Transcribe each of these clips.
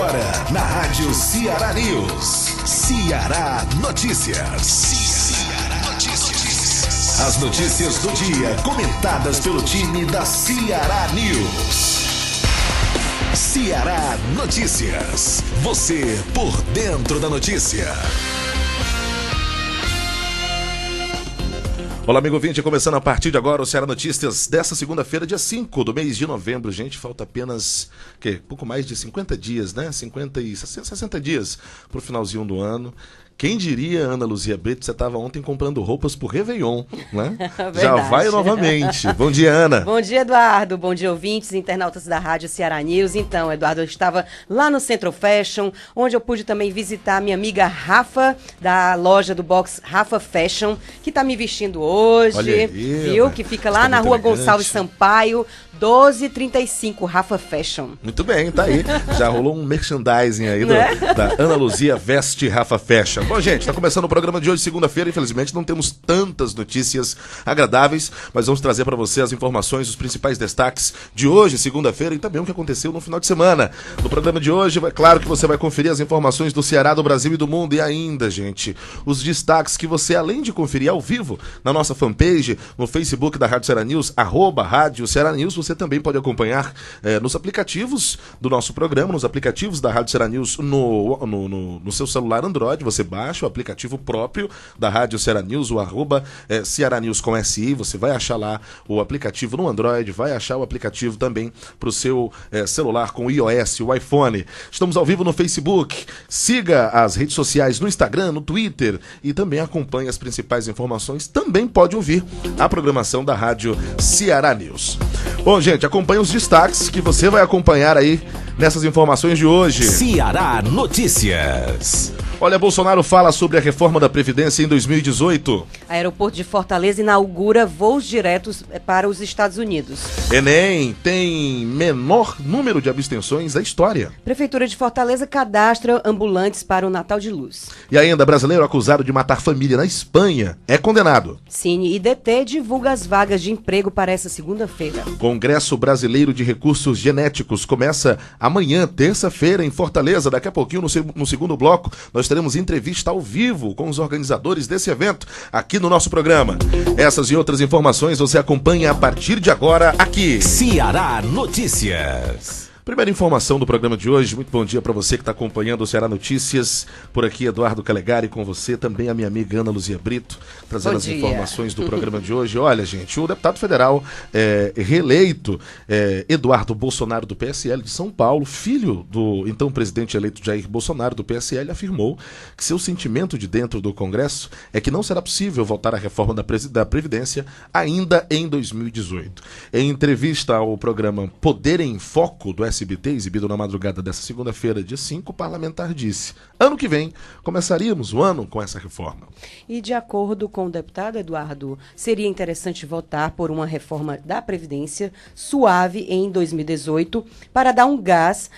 Agora, na Rádio Ceará News. Ceará Notícias. As notícias do dia, comentadas pelo time da Ceará News. Ceará Notícias. Você por dentro da notícia. Olá, amigo ouvinte, começando a partir de agora o Ceará Notícias desta segunda-feira, dia 5 do mês de novembro. Gente, falta apenas, pouco mais de 50 dias, né? 60 dias pro finalzinho do ano. Quem diria, Ana Luzia Brito, você estava ontem comprando roupas pro Réveillon, né? Já vai novamente. Bom dia, Ana. Bom dia, Eduardo. Bom dia, ouvintes, internautas da Rádio Ceará News. Então, Eduardo, eu estava lá no Centro Fashion, onde eu pude também visitar minha amiga Rafa, da loja do box Rafa Fashion, que está me vestindo hoje. Olha aí, viu? Que fica lá na rua elegante. Gonçalves Sampaio, 1235, Rafa Fashion. Muito bem, tá aí. Já rolou um merchandising aí da Ana Luzia Veste Rafa Fashion. Bom, gente, tá começando o programa de hoje, segunda-feira. Infelizmente não temos tantas notícias agradáveis, mas vamos trazer para você as informações, os principais destaques de hoje, segunda-feira, e também o que aconteceu no final de semana. No programa de hoje, claro que você vai conferir as informações do Ceará, do Brasil e do mundo, e ainda, gente, os destaques que você, além de conferir ao vivo na nossa fanpage, no Facebook da Rádio Ceará News, @Rádio Ceará News, você também pode acompanhar nos aplicativos do nosso programa, nos aplicativos da Rádio Ceará News no seu celular Android. Você baixa o aplicativo próprio da Rádio Ceará News, o Ceará News com SI. Você vai achar lá o aplicativo no Android, vai achar o aplicativo também para o seu celular com o iOS, o iPhone. Estamos ao vivo no Facebook. Siga as redes sociais no Instagram, no Twitter e também acompanhe as principais informações. Também pode ouvir a programação da Rádio Ceará News. Bom, gente, acompanhe os destaques que você vai acompanhar aí nessas informações de hoje. Ceará Notícias. Olha, Bolsonaro fala sobre a reforma da Previdência em 2018. Aeroporto de Fortaleza inaugura voos diretos para os Estados Unidos. Enem tem menor número de abstenções da história. Prefeitura de Fortaleza cadastra ambulantes para o Natal de Luz. E ainda, brasileiro acusado de matar família na Espanha é condenado. Cine IDT divulga as vagas de emprego para essa segunda-feira. Congresso Brasileiro de Recursos Genéticos começa amanhã, terça-feira, em Fortaleza. Daqui a pouquinho, no segundo bloco, nós teremos entrevista ao vivo com os organizadores desse evento aqui no nosso programa. Essas e outras informações você acompanha a partir de agora aqui. Ceará Notícias. Primeira informação do programa de hoje. Muito bom dia para você que está acompanhando o Ceará Notícias. Por aqui, Eduardo Calegari com você, também a minha amiga Ana Luzia Brito, trazendo as informações do programa de hoje. Olha, gente, o deputado federal reeleito, Eduardo Bolsonaro, do PSL de São Paulo, filho do então presidente eleito Jair Bolsonaro, do PSL, afirmou que seu sentimento de dentro do Congresso é que não será possível votar a reforma da Previdência ainda em 2018. Em entrevista ao programa Poder em Foco, do SBT, exibido na madrugada dessa segunda-feira, dia 5, o parlamentar disse: ano que vem, começaríamos o ano com essa reforma. E de acordo com o deputado Eduardo, seria interessante votar por uma reforma da Previdência suave em 2018 para dar um gás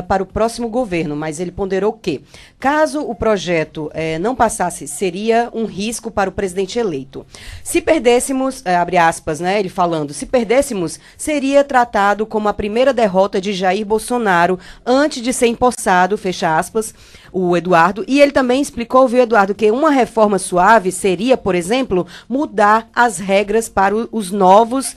para o próximo governo, mas ele ponderou que, caso o projeto não passasse, seria um risco para o presidente eleito. Se perdêssemos, abre aspas, né, ele falando, se perdêssemos, seria tratado como a primeira derrota de Jair Bolsonaro antes de ser empossado, fecha aspas, o Eduardo. E ele também explicou, viu, Eduardo, que uma reforma suave seria, por exemplo, mudar as regras para os novos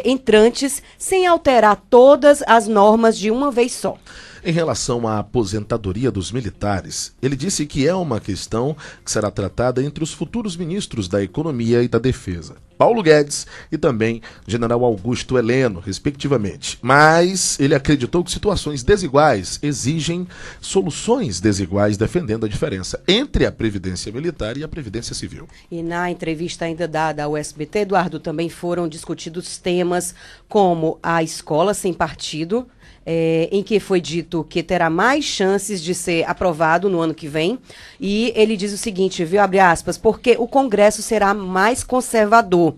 entrantes sem alterar todas as normas de uma vez só. Em relação à aposentadoria dos militares, ele disse que é uma questão que será tratada entre os futuros ministros da Economia e da Defesa, Paulo Guedes e também General Augusto Heleno, respectivamente. Mas ele acreditou que situações desiguais exigem soluções desiguais, defendendo a diferença entre a Previdência Militar e a Previdência Civil. E na entrevista ainda dada ao SBT, Eduardo, também foram discutidos temas como a escola sem partido, em que foi dito que terá mais chances de ser aprovado no ano que vem. E ele diz o seguinte, viu, abre aspas, porque o Congresso será mais conservador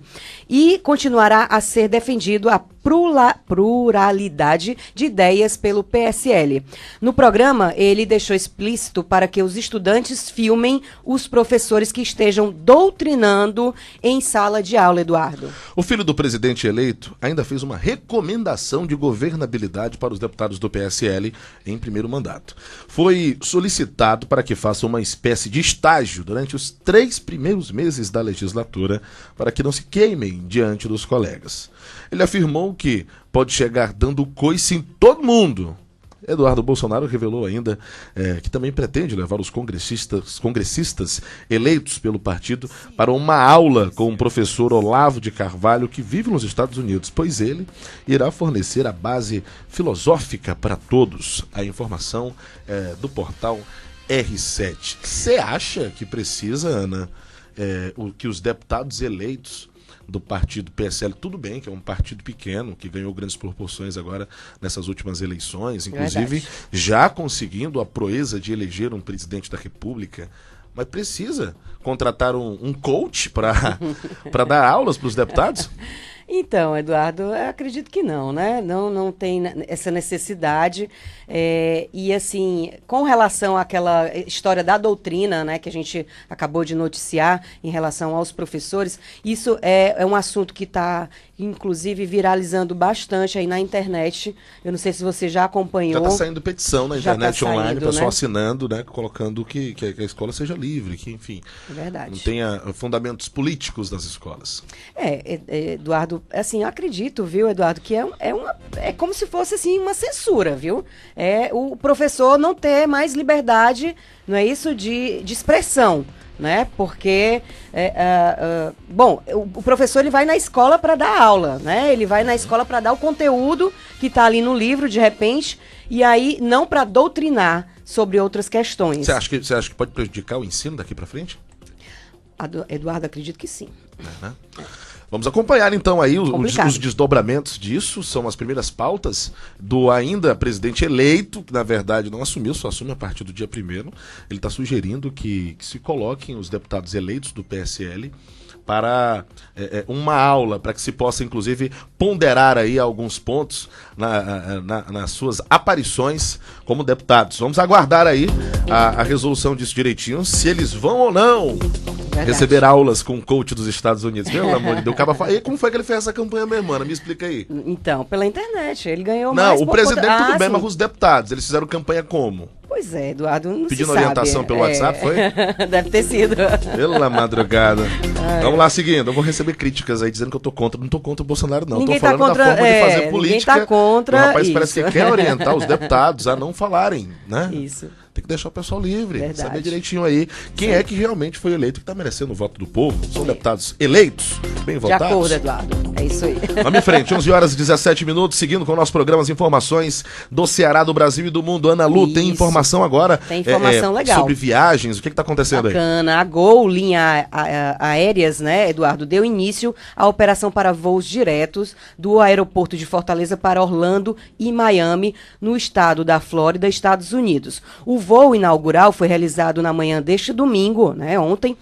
e continuará a ser defendido a pluralidade de ideias pelo PSL. No programa, ele deixou explícito para que os estudantes filmem os professores que estejam doutrinando em sala de aula, Eduardo. O filho do presidente eleito ainda fez uma recomendação de governabilidade para os deputados do PSL em primeiro mandato. Foi solicitado para que façam uma espécie de estágio durante os 3 primeiros meses da legislatura, para que não se queimem diante dos colegas. Ele afirmou que pode chegar dando coice em todo mundo. Eduardo Bolsonaro revelou ainda que também pretende levar os congressistas eleitos pelo partido para uma aula com o professor Olavo de Carvalho, que vive nos Estados Unidos, pois ele irá fornecer a base filosófica para todos. A informação do portal R7. Você acha que precisa, Ana, que os deputados eleitos do partido PSL, tudo bem que é um partido pequeno, que ganhou grandes proporções agora nessas últimas eleições, inclusive já conseguindo a proeza de eleger um presidente da República, mas precisa contratar um coach para dar aulas para os deputados? Então, Eduardo, eu acredito que não, né? Não tem essa necessidade. E, assim, com relação àquela história da doutrina, né, que a gente acabou de noticiar em relação aos professores, isso é um assunto que está, inclusive, viralizando bastante aí na internet. Eu não sei se você já acompanhou. Já está saindo petição na internet online, o pessoal né? assinando, né, colocando que a escola seja livre, que, enfim, verdade, não tenha fundamentos políticos nas escolas. Eduardo, assim, eu acredito, viu, Eduardo, que é como se fosse, assim, uma censura, viu? O professor não ter mais liberdade, não é isso, de expressão, né? Porque, bom, o professor ele vai na escola para dar aula, né? Ele vai na escola para dar o conteúdo que está ali no livro, de repente, e aí não para doutrinar sobre outras questões. Você acha que pode prejudicar o ensino daqui para frente? Eduardo, acredito que sim. Né? Vamos acompanhar então aí os desdobramentos disso. São as primeiras pautas do ainda presidente eleito, que na verdade não assumiu, só assume a partir do dia 1º. Ele está sugerindo que se coloquem os deputados eleitos do PSL para uma aula, para que se possa inclusive ponderar aí alguns pontos nas suas aparições como deputados. Vamos aguardar aí a resolução disso direitinho, se eles vão ou não receber aulas com o coach dos Estados Unidos. Pelo amor de Deus, e como foi que ele fez essa campanha mesmo, Ana? Me explica aí. Então, pela internet, ele ganhou não, mais. Não, o presidente tudo bem, mas os deputados, eles fizeram campanha como? Pois é, Eduardo, não pedindo se sabe. Orientação pelo WhatsApp, foi? Deve ter sido. Pela madrugada. Vamos lá, seguindo. Eu vou receber críticas aí dizendo que eu tô contra. Não tô contra o Bolsonaro, não. Ninguém tô falando contra, da forma de fazer política. Ninguém tá contra o rapaz isso. Parece que quer orientar os deputados a não falarem, né? Isso. Tem que deixar o pessoal livre, verdade. Saber direitinho aí quem é que realmente foi eleito, que está merecendo o voto do povo. São deputados eleitos, bem votados. De acordo, Eduardo. É isso aí. Vamos em frente, 11h17, seguindo com o nosso programa, as informações do Ceará, do Brasil e do mundo. Ana Lu, tem informação agora? Tem informação legal. Sobre viagens, o que está acontecendo aí? Bacana. A Gol, linha aéreas, né, Eduardo, deu início à operação para voos diretos do aeroporto de Fortaleza para Orlando e Miami, no estado da Flórida, Estados Unidos. O voo inaugural foi realizado na manhã deste domingo, né, ontem,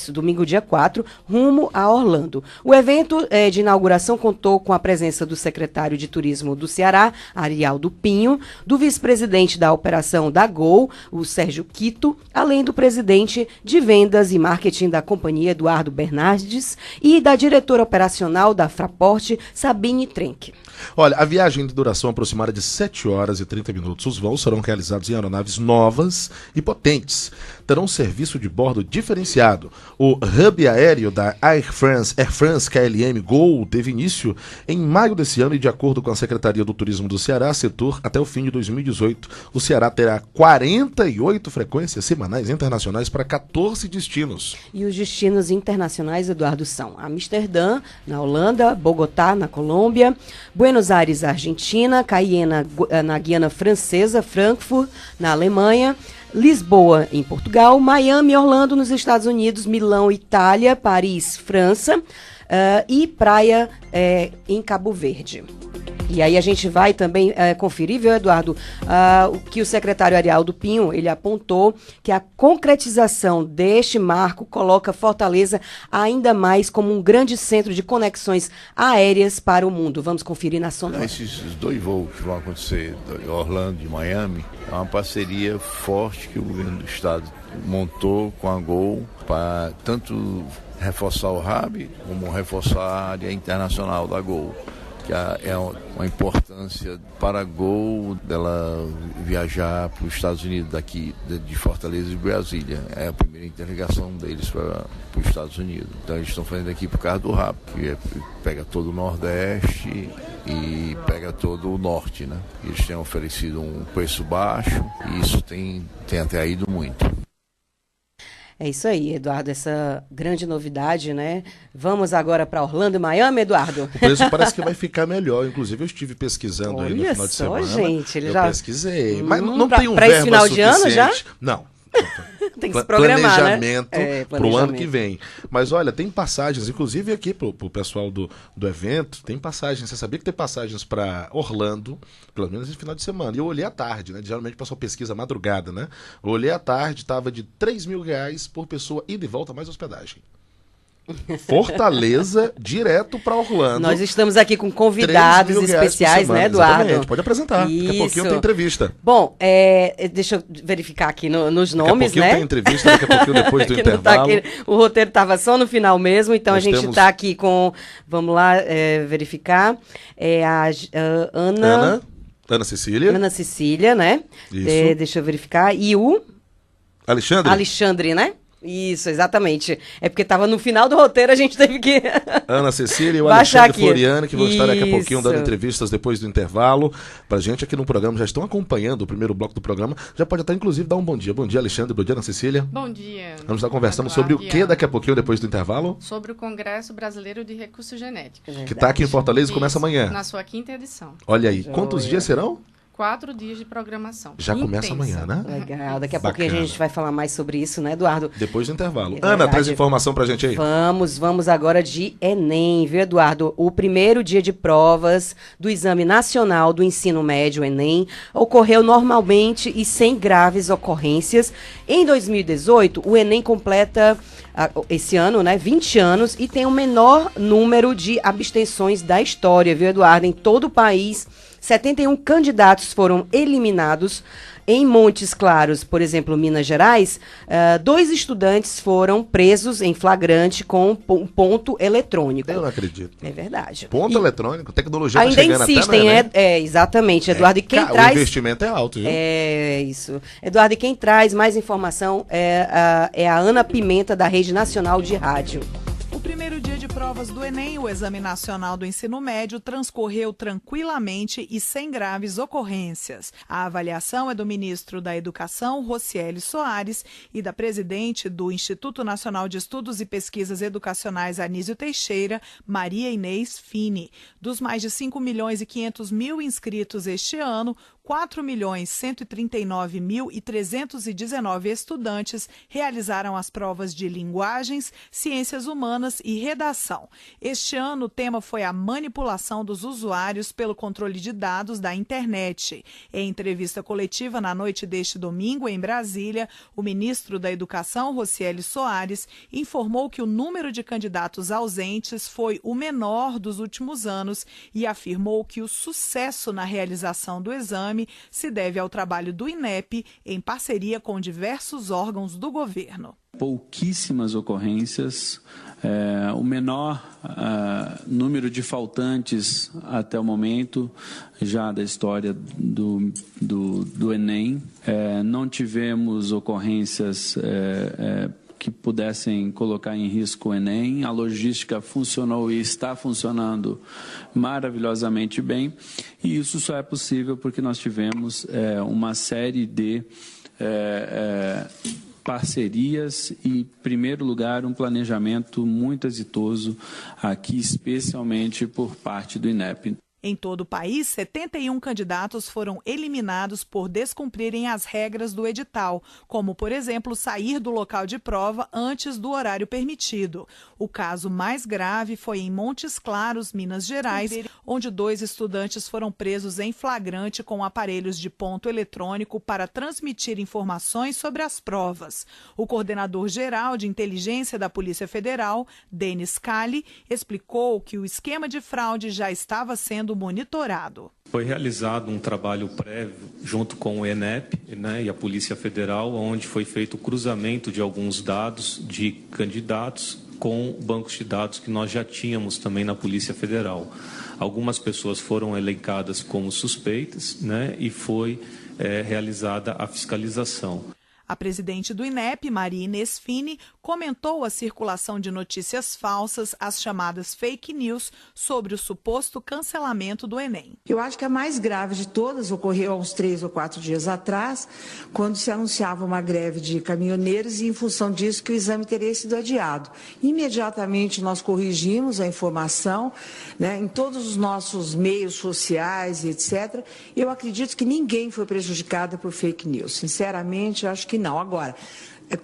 domingo dia 4, rumo a Orlando. O evento de inauguração contou com a presença do secretário de Turismo do Ceará, Arialdo Pinho, do vice-presidente da operação da Gol, o Sérgio Quito, além do presidente de vendas e marketing da companhia, Eduardo Bernardes, e da diretora operacional da Fraport, Sabine Trenck. Olha, a viagem de duração aproximada de 7 horas e 30 minutos. Os voos serão realizados em aeronaves novas e potentes. Terão serviço de bordo diferenciado. O hub aéreo da Air France KLM Gol teve início em maio desse ano e, de acordo com a Secretaria do Turismo do Ceará, setor, até o fim de 2018, o Ceará terá 48 frequências semanais internacionais para 14 destinos. E os destinos internacionais, Eduardo, são Amsterdã, na Holanda, Bogotá, na Colômbia, Buenos Aires, Argentina, Cayena, na Guiana Francesa, Frankfurt, na Alemanha, Lisboa, em Portugal, Miami, Orlando, nos Estados Unidos, Milão, Itália, Paris, França, e Praia, em Cabo Verde. E aí a gente vai também conferir, viu, Eduardo, o que o secretário Arialdo Pinho, ele apontou que a concretização deste marco coloca Fortaleza ainda mais como um grande centro de conexões aéreas para o mundo. Vamos conferir na Sonora. Esses 2 voos que vão acontecer, de Orlando e Miami, é uma parceria forte que o governo do estado montou com a Gol para tanto reforçar o hub como reforçar a área internacional da Gol, que é uma importância para a Gol dela viajar para os Estados Unidos daqui de Fortaleza e Brasília. É a primeira interligação deles para os Estados Unidos. Então eles estão fazendo aqui por causa do hub, que pega todo o Nordeste e pega todo o Norte, né? Eles têm oferecido um preço baixo e isso tem atraído muito. É isso aí, Eduardo, essa grande novidade, né? Vamos agora para Orlando e Miami, Eduardo? O preço parece que vai ficar melhor. Inclusive, eu estive pesquisando aí no final de semana. Olha só, gente. Eu pesquisei, mas não tem um verba final de ano já? Não. Tem que se programar, planejamento, né? Para o ano que vem. Mas olha, tem passagens, inclusive aqui pro pessoal do evento, tem passagens. Você sabia que tem passagens para Orlando, pelo menos no final de semana. E eu olhei à tarde, né? Geralmente o pessoal pesquisa madrugada, né? Eu olhei à tarde, estava de R$3.000 por pessoa, ida e volta, mais hospedagem. Fortaleza, direto para Orlando. Nós estamos aqui com convidados especiais, né, Eduardo? Exatamente, pode apresentar. Isso. Daqui a pouquinho tem entrevista. Bom, deixa eu verificar aqui nos nomes, daqui a pouquinho né? tem entrevista, daqui a pouquinho depois do intervalo. Tá aqui, o roteiro estava só no final mesmo, então Nós a gente está aqui com, vamos lá verificar, a Ana Cecília. Ana Cecília, né? Isso. Deixa eu verificar. E o Alexandre, né? Isso, exatamente. É porque estava no final do roteiro, a gente teve que... Ana Cecília e o Baixar Alexandre Floriani, que vão estar daqui a pouquinho Isso. dando entrevistas depois do intervalo. Pra gente aqui no programa, já estão acompanhando o primeiro bloco do programa. Já pode até, inclusive, dar um bom dia. Bom dia, Alexandre. Bom dia, Ana Cecília. Bom dia. Vamos estar conversando sobre o que daqui a pouquinho, depois do intervalo? Sobre o Congresso Brasileiro de Recursos Genéticos. Que está aqui em Fortaleza e começa amanhã. Na sua 5ª edição. Olha aí, quantos dias serão? 4 dias de programação. Já começa intensa. amanhã, né? Legal, daqui a Bacana. pouquinho a gente vai falar mais sobre isso, né, Eduardo? Depois do intervalo. É Ana, verdade. traz informação pra gente aí. Vamos agora de Enem, viu, Eduardo? O primeiro dia de provas do Exame Nacional do Ensino Médio, Enem, ocorreu normalmente e sem graves ocorrências. Em 2018, o Enem completa, esse ano, né, 20 anos e tem o menor número de abstenções da história, viu, Eduardo? Em todo o país, 71 candidatos foram eliminados. Em Montes Claros, por exemplo, Minas Gerais, 2 estudantes foram presos em flagrante com um ponto eletrônico. Eu não acredito. É verdade. Ponto eletrônico, tecnologia tá Ainda chegando insistem, até, né? exatamente, Eduardo. E quem O traz... investimento é alto, viu? É isso. Eduardo, e quem traz mais informação é a Ana Pimenta, da Rede Nacional de Rádio. O primeiro dia de provas do Enem, o Exame Nacional do Ensino Médio, transcorreu tranquilamente e sem graves ocorrências. A avaliação é do ministro da Educação, Rocieli Soares, e da presidente do Instituto Nacional de Estudos e Pesquisas Educacionais, Anísio Teixeira, Maria Inês Fini. Dos mais de 5.500.000 inscritos este ano, 4.139.319 estudantes realizaram as provas de linguagens, ciências humanas e redação. Este ano, o tema foi a manipulação dos usuários pelo controle de dados da internet. Em entrevista coletiva na noite deste domingo, em Brasília, o ministro da Educação, Rocieli Soares, informou que o número de candidatos ausentes foi o menor dos últimos anos e afirmou que o sucesso na realização do exame se deve ao trabalho do INEP em parceria com diversos órgãos do governo. Pouquíssimas ocorrências, o menor número de faltantes até o momento já da história do Enem. Não tivemos ocorrências que pudessem colocar em risco o Enem. A logística funcionou e está funcionando maravilhosamente bem, e isso só é possível porque nós tivemos uma série de parcerias e, em primeiro lugar, um planejamento muito exitoso aqui, especialmente por parte do INEP. Em todo o país, 71 candidatos foram eliminados por descumprirem as regras do edital, como, por exemplo, sair do local de prova antes do horário permitido. O caso mais grave foi em Montes Claros, Minas Gerais, onde 2 estudantes foram presos em flagrante com aparelhos de ponto eletrônico para transmitir informações sobre as provas. O coordenador-geral de inteligência da Polícia Federal, Denis Cali, explicou que o esquema de fraude já estava sendo monitorado. Foi realizado um trabalho prévio junto com o ENEP, e a Polícia Federal, onde foi feito o cruzamento de alguns dados de candidatos com bancos de dados que nós já tínhamos também na Polícia Federal. Algumas pessoas foram elencadas como suspeitas, e foi realizada a fiscalização. A presidente do INEP, Maria Inês Fini, comentou a circulação de notícias falsas, as chamadas fake news, sobre o suposto cancelamento do Enem. Eu acho que a mais grave de todas ocorreu há uns 3 ou 4 dias atrás, quando se anunciava uma greve de caminhoneiros e, em função disso, que o exame teria sido adiado. Imediatamente nós corrigimos a informação, em todos os nossos meios sociais, etc. Eu acredito que ninguém foi prejudicado por fake news. Sinceramente, eu acho que não. Agora,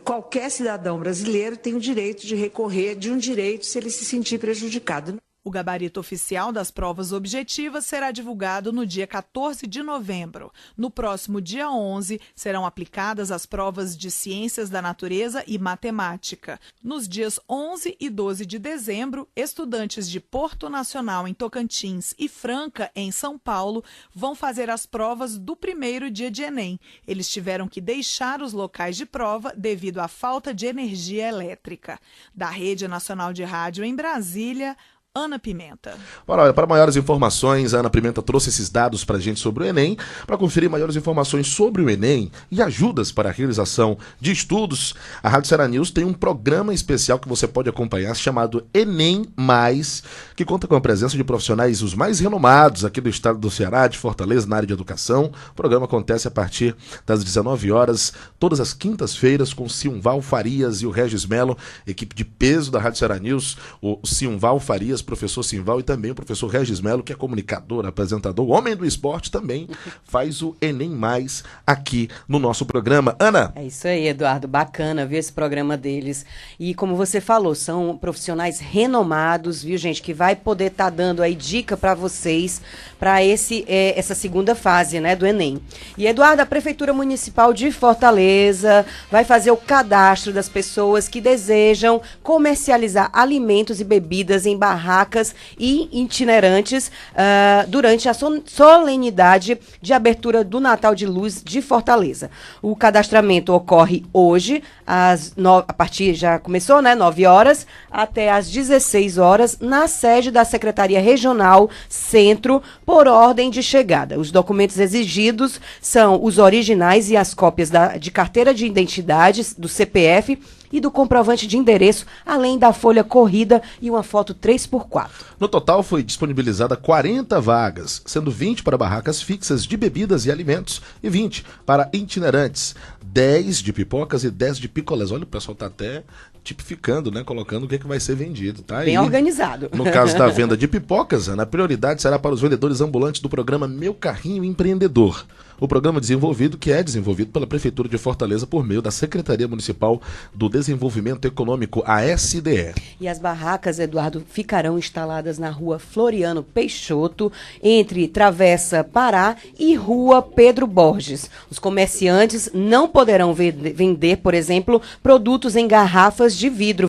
qualquer cidadão brasileiro tem o direito de recorrer de um direito se ele se sentir prejudicado. O gabarito oficial das provas objetivas será divulgado no dia 14 de novembro. No próximo dia 11, serão aplicadas as provas de Ciências da Natureza e Matemática. Nos dias 11 e 12 de dezembro, estudantes de Porto Nacional, em Tocantins, e Franca, em São Paulo, vão fazer as provas do primeiro dia de Enem. Eles tiveram que deixar os locais de prova devido à falta de energia elétrica. Da Rede Nacional de Rádio em Brasília, Ana Pimenta. Para maiores informações, a Ana Pimenta trouxe esses dados para a gente sobre o Enem. Para conferir maiores informações sobre o Enem e ajudas para a realização de estudos, a Rádio Ceará News tem um programa especial que você pode acompanhar, chamado Enem Mais, que conta com a presença de profissionais os mais renomados aqui do estado do Ceará, de Fortaleza, na área de educação. O programa acontece a partir das 19 horas, todas as quintas-feiras, com Silval Farias e o Regis Melo, equipe de peso da Rádio Ceará News, o Silval Farias, professor Silval, e também o professor Regis Melo, que é comunicador, apresentador, homem do esporte, também faz o Enem Mais aqui no nosso programa. Ana? É isso aí, Eduardo, bacana ver esse programa deles. E como você falou, são profissionais renomados, viu, gente, que vai poder estar dando aí dica para vocês para essa segunda fase, do Enem. E, Eduardo, a Prefeitura Municipal de Fortaleza vai fazer o cadastro das pessoas que desejam comercializar alimentos e bebidas em barracas e itinerantes durante a solenidade de abertura do Natal de Luz de Fortaleza. O cadastramento ocorre hoje, a partir, já começou, 9 horas, até às 16 horas, na sede da Secretaria Regional Centro, por ordem de chegada. Os documentos exigidos são os originais e as cópias de carteira de identidade, do CPF e do comprovante de endereço, além da folha corrida e uma foto 3x4. No total, foi disponibilizada 40 vagas, sendo 20 para barracas fixas de bebidas e alimentos e 20 para itinerantes. 10 de pipocas e 10 de picolés. Olha, o pessoal está até tipificando, colocando o que vai ser vendido. Tá? Bem organizado. No caso da venda de pipocas, a prioridade será para os vendedores ambulantes do programa Meu Carrinho Empreendedor. O programa é desenvolvido pela Prefeitura de Fortaleza por meio da Secretaria Municipal do Desenvolvimento Econômico, a SDE. E as barracas, Eduardo, ficarão instaladas na rua Floriano Peixoto, entre Travessa Pará e rua Pedro Borges. Os comerciantes não poderão vender, por exemplo, produtos em garrafas de vidro